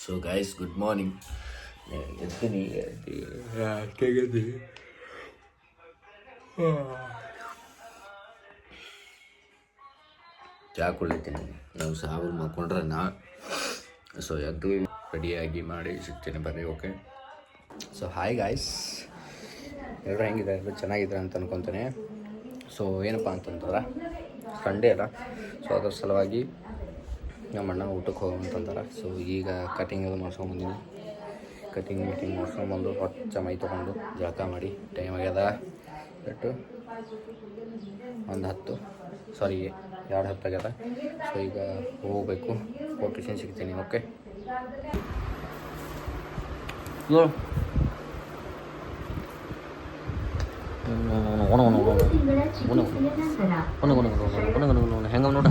So guys good morning. ಎತ್ತೀನಿ ಚಹಾ ಕುಡಿತೀನಿ. ನಾವು ಸಾವು ಮಾಡ್ಕೊಂಡ್ರೆ ಸೊ ಎದ್ದು ರೆಡಿಯಾಗಿ ಮಾಡಿ ಸಿಗ್ತೀನಿ ಬರ್ರಿ. ಓಕೆ, ಸೊ ಹಾಯ್ ಗಾಯ್ಸ್, ಎಲ್ಲರೂ ಹೆಂಗಿದ್ದಾರೆ? ಎಲ್ಲರೂ ಚೆನ್ನಾಗಿದ್ದಾರೆ ಅಂತ ಅನ್ಕೊತಾನೆ. ಸೊ ಏನಪ್ಪ ಅಂತಂದ್ರೆ ಸಂಡೇ ಅಲ್ಲ, ಸೊ ಅದ್ರ ಸಲುವಾಗಿ ನಮ್ಮ ಅಣ್ಣ ಊಟಕ್ಕೆ ಹೋಗಂತಂತಾರೆ. ಸೊ ಈಗ ಕಟಿಂಗ್ ಎಲ್ಲ ಮಾಡ್ಸ್ಕೊಂಬಂದಿನಿ. ಕಟಿಂಗ್ ಮಾಡ್ಸ್ಕೊಂಬಂದು ಹೊಚ್ಚ ಮೈ ತೊಗೊಂಡು ಜಳಕ ಮಾಡಿ ಟೈಮ್ ಆಗ್ಯದ ಬಟ್ಟು 2:10 ಆಗ್ಯದ. ಸೊ ಈಗ ಹೋಗಬೇಕು, ಹೋಗಿ ಟ್ಯೂಷನ್ ಸಿಗ್ತೀನಿ. ಓಕೆ, ಹೆಂಗ ನೋಡಿ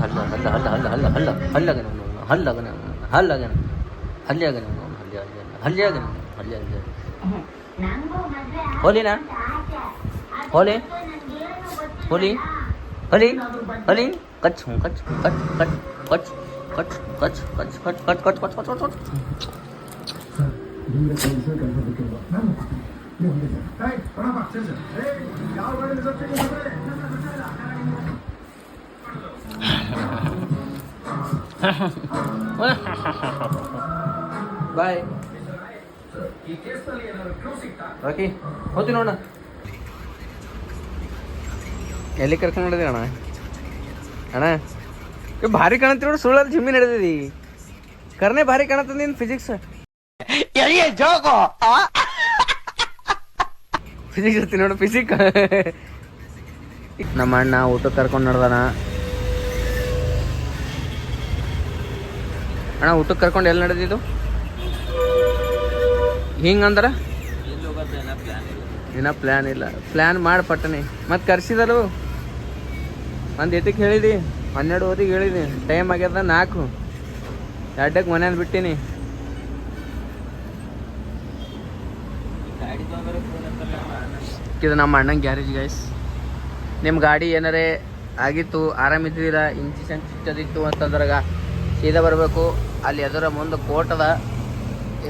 ಹೋಲಿನಾ ಹೋಲಿ ಹೋಲಿ ಹಲಿ ಹಲಿ ಕಚ್ ಕಚ್ ಕಚ್ ಕಚ್ ಕಚ್ ಕಚ್ ಕಚ್ ಕಚ್ ಕಚ್ ಕಚ್ ಕಚ್ ಕಚ್ ಕಚ್ ಕಚ್ ಬಾಯ್ ರಾಕಿ, ಹೋಗ್ತೀನಿ ನೋಡ. ಎಲ್ಲಿ ಕರ್ಕೊಂಡು ನೋಡಿದ್ರಿ ಅಣ್ಣ? ಅಣ್ಣ ಭಾರಿ ಕಾಣತ್ತಿ ನೋಡು, ಸುಳ್ಳಲ್ಲಿ ಜಿಮ್ಮಿ ನಡೆದಿದಿ. ಕರ್ನೆ ಭಾರಿ ಕಾಣತ್ತ ನೀನು ಫಿಸಿಕ್ಸ್ ಫಿಸಿಕ್ಸ್ ಇರ್ತೀನಿ ನೋಡು, ಫಿಸಿಕ್. ನಮ್ಮ ಅಣ್ಣ ಊಟಕ್ಕೆ ಕರ್ಕೊಂಡು ನಡ್ದಾನ. ಅಣ್ಣ ಊಟಕ್ಕೆ ಕರ್ಕೊಂಡು ಎಲ್ಲಿ ನಡೆದಿದ್ದು? ಹಿಂಗಂದ್ರೆ ಏನೋ ಪ್ಲ್ಯಾನ್ ಇಲ್ಲ. ಪ್ಲ್ಯಾನ್ ಮಾಡಿ ಪಟ್ಟನೆ ಮತ್ತೆ ಕರ್ಸಿದರು. ಒಂದು ಎತ್ತಕ್ಕೆ ಹೇಳಿದಿ, 12 ಹೇಳಿದಿ. ಟೈಮ್ ಆಗ್ಯದ 4. 2ಕ್ಕೆ ಮನೇಲಿ ಬಿಟ್ಟೀನಿ. ಇದು ನಮ್ಮ ಅಣ್ಣನ ಗ್ಯಾರೇಜ್ ಗೈಸ್. ನಿಮ್ಮ ಗಾಡಿ ಏನಾರೇ ಆಗಿತ್ತು, ಆರಾಮಿದ್ದೀರಾ, ಇಂಜಿನ್ ಚುಚ್ಚದಿತ್ತು ಅಂತಂದ್ರಾಗ ಸೀದಾ ಬರಬೇಕು. ಅಲ್ಲಿ ಎದುರ ಮುಂದೆ ಕೋಟ್ ಅದ.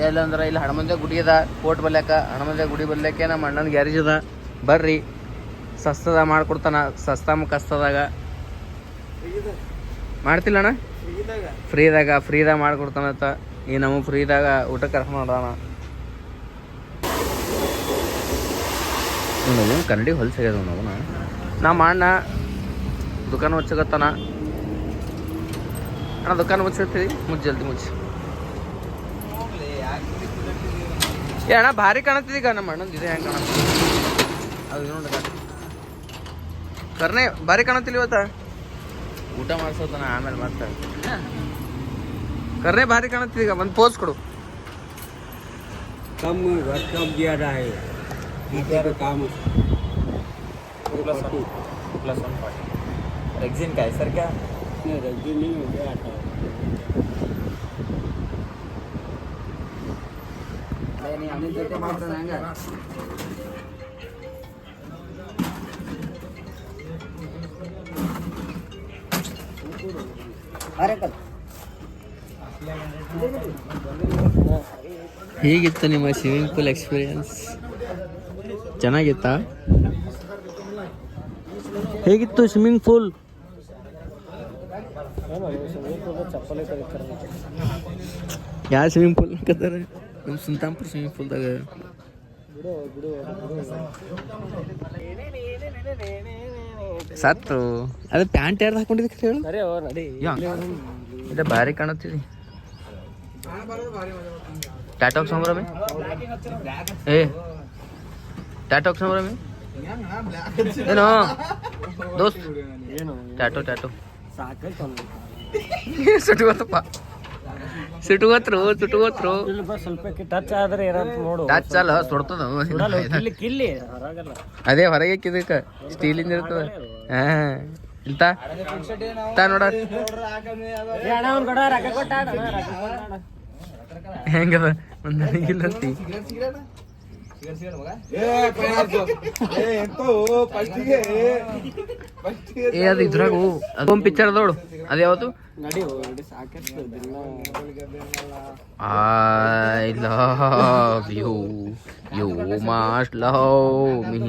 ಎಲ್ಲಂದ್ರೆ ಇಲ್ಲಿ ಹಣಮಂದೆ ಗುಡಿ ಅದ. ಕೋಟ್ ಬಲ್ಯಾಕ ಹಣಮಂದೆ ಗುಡಿ ಬಲ್ಯಾಕೆ ನಮ್ಮ ಅಣ್ಣನ ಗ್ಯಾರೇಜ್ ಅದ. ಬರ್ರಿ, ಸಸ್ತದ ಮಾಡ್ಕೊಡ್ತಾನ. ಸಸ್ತಾ ಕಸ್ತದಾಗ ಮಾಡ್ತಿಲ್ಲ ಅಣ್ಣ, ಫ್ರೀದಾಗ ಮಾಡ್ಕೊಡ್ತಾನಂತ. ಈ ನಮಗೆ ಫ್ರೀದಾಗ ಊಟಕ್ಕೆ ಕರ್ಕೊಂಡು ನೋಡೋಣ. ನಾವು ಕನ್ನಡಿ ಹೊಲ್ಸಾಗ್ಯದ. ನಮ್ಮ ಅಣ್ಣ ದುಕಾನ್ ಮುಚ್ಚಕತ್ತಾನ. ಅಣ್ಣ ದುಕಾನ್ ಮುಚ್ಚತ್ತೀವಿ, ಜಲ್ದಿ ಮುಚ್ಚಿ. ಏ ಅಣ್ಣ ಭಾರಿ ಕಾಣತ್ತಿದೀಗ ನಮ್ಮ ಅಣ್ಣಂದು. ಇದೆ ಹೆಂಗೆ ಕಾಣತ್ತಿ ಅದು ನೋಡ. ಕರ್ನೆ ಭಾರಿ ಕಾಣತ್ತಿಲ್ಲ ಇವತ್ತ. ಊಟ ಮಾಡ್ಸೋತಾನ ಆಮೇಲೆ ಮತ್ತೆ. ಕರ್ನೆ ಭಾರಿ ಕಾಣತ್ತಿದೀಗ. ಒಂದು ಪೋಸ್ ಕೊಡು. रेक्सिन का है सर? क्या रेक्सिन नहीं हो गया आता नहीं आने देते मात्र रहेंगे. अरे कल ಹೇಗಿತ್ತು ನಿಮ್ಮ ಸ್ವಿಮ್ಮಿಂಗ್ ಪೂಲ್ ಎಕ್ಸ್ಪೀರಿಯನ್ಸ್? ಚೆನ್ನಾಗಿತ್ತಾ? ಹೇಗಿತ್ತು ಸ್ವಿಮ್ಮಿಂಗ್ ಪೂಲ್? ಯಾವ ಸ್ವಿಮ್ಮಿಂಗ್ ಪೂಲ್ ಕತ್ತಾರೆ? ನಮ್ಮ ಸುಲ್ತಾನ್ಪುರ ಸ್ವಿಮ್ಮಿಂಗ್ ಪೂಲ್ದಾಗ. ಸತ್ತು ಅದು ಪ್ಯಾಂಟ್ ಯಾರ್ದು ಹಾಕೊಂಡಿದ್ದೆ ಹೇಳು? ಇದು ಭಾರಿ ಕಾಣುತ್ತಿದೆ. ಟ್ಯಾಟೋಕ್ ಸಂಭ್ರಮೆ ಟ್ಯಾಟೋಕ್ ಸಂಭ್ರಮೆ ಏನೋ ದೋಸ್ತ್ ಟ್ಯಾಟೋ ಸುಟ್ಕೋತಪ್ಪ, ಸುಟ್ಕೋತ್ರು ಸ್ವಲ್ಪ ಟಚ್ ಆದ್ರೆ ನೋಡು. ಟಚ್ ಅಲ್ಲ, ಸುಡ್ತದ. ಅದೇ ಹೊರಗೆ ಇದಕ್ಕೆ ಸ್ಟೀಲಿಂದ ಇರ್ತದ. ಹಾ ಇಲ್ತಾ ನೋಡ ಹೆಂಗದ ಒಂದು ನನಗಿಲ್ಲಂತಿ. ಏ ಅದು ಇದ್ರಾಗ ಅದೊಂದು ಪಿಕ್ಚರ್ ಅದೋಡು ಅದು ಯಾವುದು ನಡಿ ಸಾಕಷ್ಟು I love you you must love me.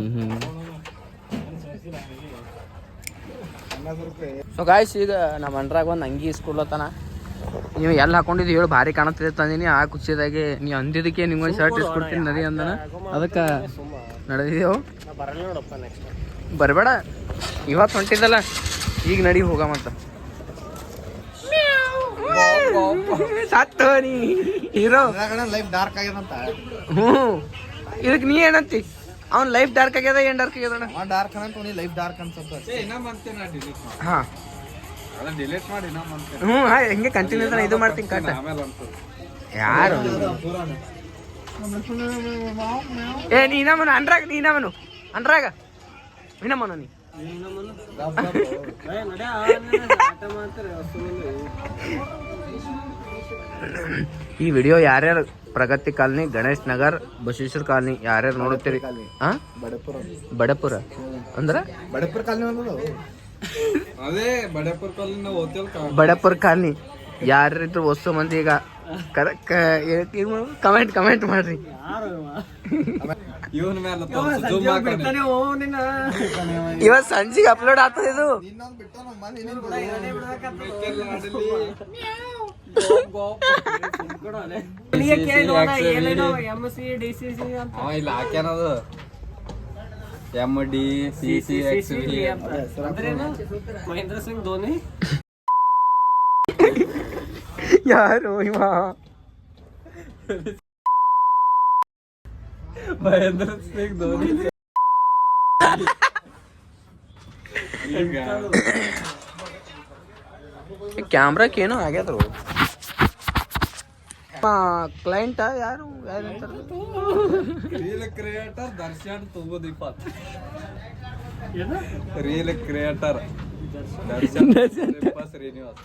So guys ಈಗ ನಮ್ಮ ಅಂಡ್ರಾಗ ಒಂದು ಅಂಗಿ ಇಸ್ಕೊಡ್ಲತ್ತಾನ. ನೀವು ಎಲ್ಲಿ ಹಾಕೊಂಡಿದ್ದು ಹೇಳು ಭಾರಿ ಕಾಣುತ್ತಿದೆ ತಂದೀನಿ. ಆ ಖುಷಿದಾಗೆ ನೀವು ಅಂದಿದ್ದಕ್ಕೆ ನಿಮ್ಗೊಂದು ಶರ್ಟ್ ಇಸ್ಕೊಡ್ತೀನಿ ನದಿ ಅಂದನ. ಅದಕ್ಕೆ ನಡೆದಿದ್ದೆವು. ಬರಲ್ಲ ನೋಡಪ್ಪ ನೆಕ್ಸ್ಟ್ ಬರಬೇಡ ಇವತ್ತು ಹೊಂಟಿದ್ದಲ್ಲ ಈಗ ನಡಿ ಹೋಗ ಮತ್ತ ಸತ್ತು ನೀ ಹೀರೋ ಲೈಫ್ ಡಾರ್ಕ್ ಆಗ್ಯದಂತ. ಹ್ಞೂ ಇದಕ್ಕೆ ನೀ ಏನಂತಿ? ಅವ್ನ ಲೈಫ್ ಡಾರ್ಕ್ ಆಗ್ಯದ ಏನ್ ಡಾರ್ಕ್ ಆಗ್ಯದ? ಡಾರ್ಕ್ ಅಂತ ಲೈಫ್ ಡಾರ್ಕ್ ಅನ್ಸುತ್ತೆ. ಹಾಂ ಡಿಲೀಟ್ ಮಾಡಿ ಹ್ಞೂ ಹೆಂಗೆ ಕಂಟಿನ್ಯೂ ಇದು ಮಾಡ್ತೀನಿ ಕಟ್ಟ. ಯಾರು ಏ ನೀನಮ್ಮನು ಅಂಡ್ರಾಗ ನೀನಮ್ಮನು ನೀ ಈ ವಿಡಿಯೋ ಯಾರ್ಯಾರು ಪ್ರಗತಿ ಕಾಲನಿ, ಗಣೇಶ್ ನಗರ್, ಬಸವೇಶ್ವರ ಕಾಲನಿ ಯಾರ್ಯಾರು ನೋಡುತ್ತೀರಿ? ಹಾಂ ಬಡಪುರ ಅಂದ್ರೆ ಬಡಪುರ ಕಾಲನಿ ಅದೇ ಬಡಪುರ ಕಾಲನಿ ನಾವು ಬಡಪುರ ಕಾಲನಿ ಯಾರಿದ್ರು ವಸ್ತು ಮಂದಿ ಈಗ ಕಮೆಂಟ್ ಮಾಡ್ರಿ. ಇವತ್ತು ಸಂಜೆಗೆ ಅಪ್ಲೋಡ್ ಆಗ್ತದೆ ಇದು. ಇಲ್ಲ ಹಾಕ್ಯಾನದು MDCCXV ಮಹೇಂದ್ರ ಸಿಂಗ್ ಧೋನಿ. ಯಾರು ಇವ? ಮಹೇಂದ್ರ ಸಿಂಗ್ ಧೋನಿ. ಕ್ಯಾಮ್ರಾಕ್ ಏನೋ ಆಗ್ಯದ್ರು. ಕ್ಲೈಂಟ್ ಯಾರು ರೀಲ್ ಕ್ರಿಯೇಟರ್ ದರ್ಶನ್ ತಗೋದಿಪ್ಪ. Reel creator Darshan Srinivas.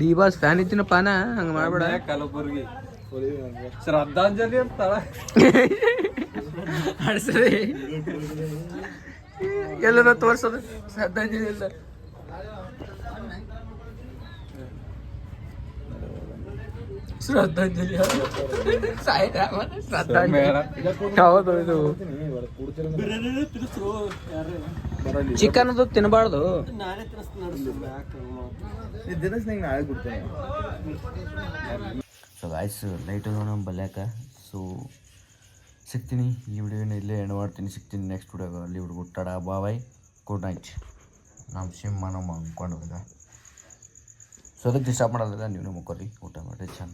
D boss fan ಇದ್ದೀನಪ್ಪ ನಾ, ಹಂಗ ಮಾಡ್ಬೇಡ. ಕಲಬುರ್ಗಿ ಶ್ರದ್ಧಾಂಜಲಿ ಅಂತಾಳ. ಅಡ್ಸರಿ ಎಲ್ಲರ ತೋರ್ಸೋದು ಶ್ರದ್ಧಾಂಜಲಿ ಎಲ್ಲ. ಶ್ರದ್ಧಾಂಜಲಿ ಹೌದು. ಇದು ಚಿಕನ್ ಅದು ತಿನ್ನಬಾರ್ದು. ಸೊ ಗಾಯ್ಸ್ ಲೈಟ್ ಅದ ಬಲ್ಯಾಕ. ಸೊ ಸಿಗ್ತೀನಿ ಈ ವಿಡಿಯೋನ ಇಲ್ಲೇ ಎಂಡ್ ಮಾಡ್ತೀನಿ. ಸಿಗ್ತೀನಿ ನೆಕ್ಸ್ಟ್ ವಿಡಿಯೋಗ. ಅಲ್ಲಿ ಹುಡುಗ ಟಾಡ ಬಾಯ್ ಗುಡ್ ನೈಟ್. ನಮ್ಮ ಸಿಂಹ ನಮ್ಮ ಅಂದ್ಕೊಂಡಾಗ ಸೊ ಅದಕ್ಕೆ ಡಿಸ್ಟರ್ಬ್ ಮಾಡೋದಿಲ್ಲ. ನೀವು ಮುಕ್ಕೋರಿ ಊಟ ಮಾಡಿ ಚೆಂದ.